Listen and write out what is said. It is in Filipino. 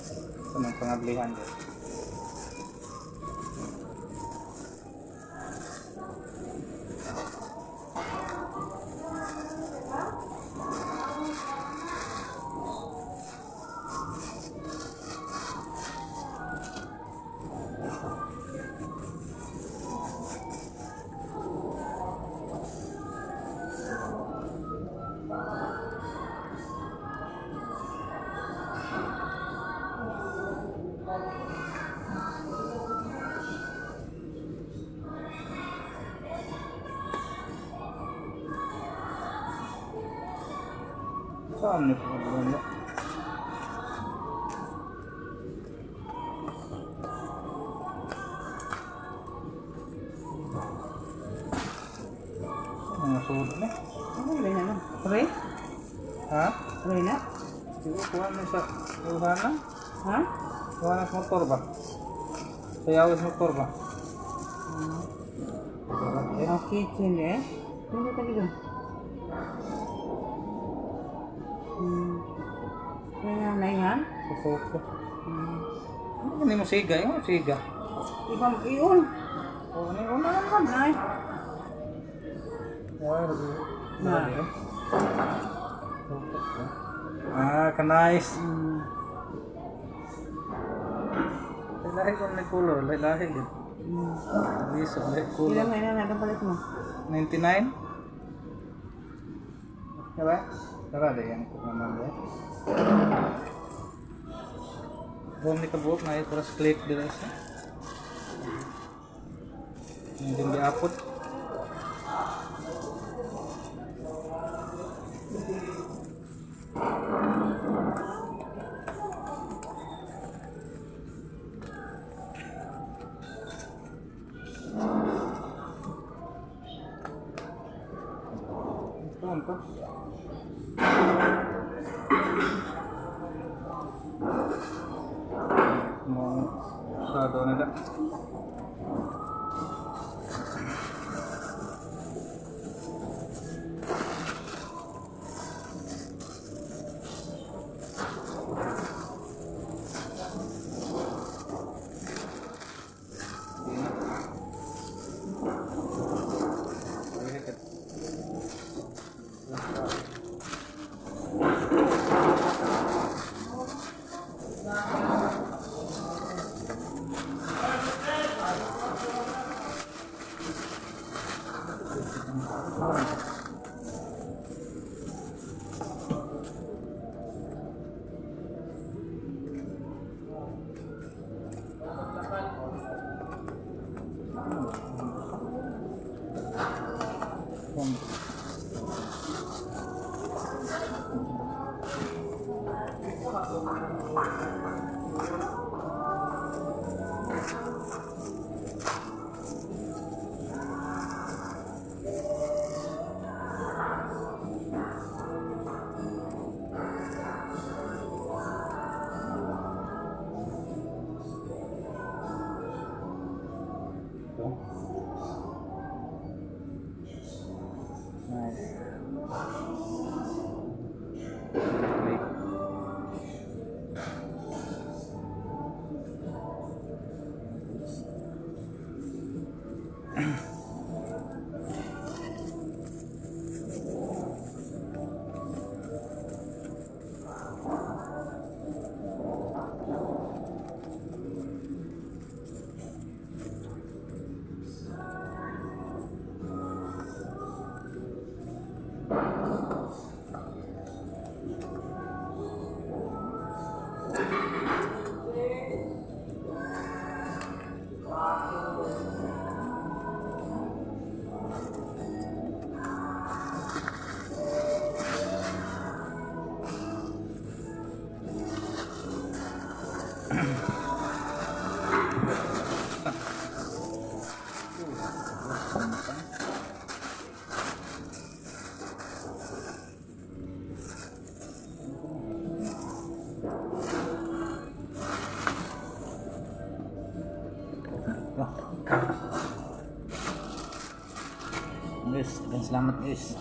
Sa mga pangablihan din. Saan niyo po wala? Ang suot na. Ano ba yan? Pre? Ha? Pre na? Siguro kuha na sa kuha na? Ha? Kuha na sa motor ba? Sayawis motor ba? Ang kitchen eh. Ano ba tayo doon? Kaya nanay nga? Suot ko. Ano ni mo siga? Yung siga. Ibang iyon. O ano yung una naman? Nay. Na. Ah, kanais. Lahi ko may color, lahi din. Liso, lahi color. Ilan na ilan na palit mo? 99? Diba? Tara, yan ko naman ba? Buong ni kabuok na ito, terus klik dito sa. Hindi diapot. Ito ko. Mau sado na da. Guys, salamat guys.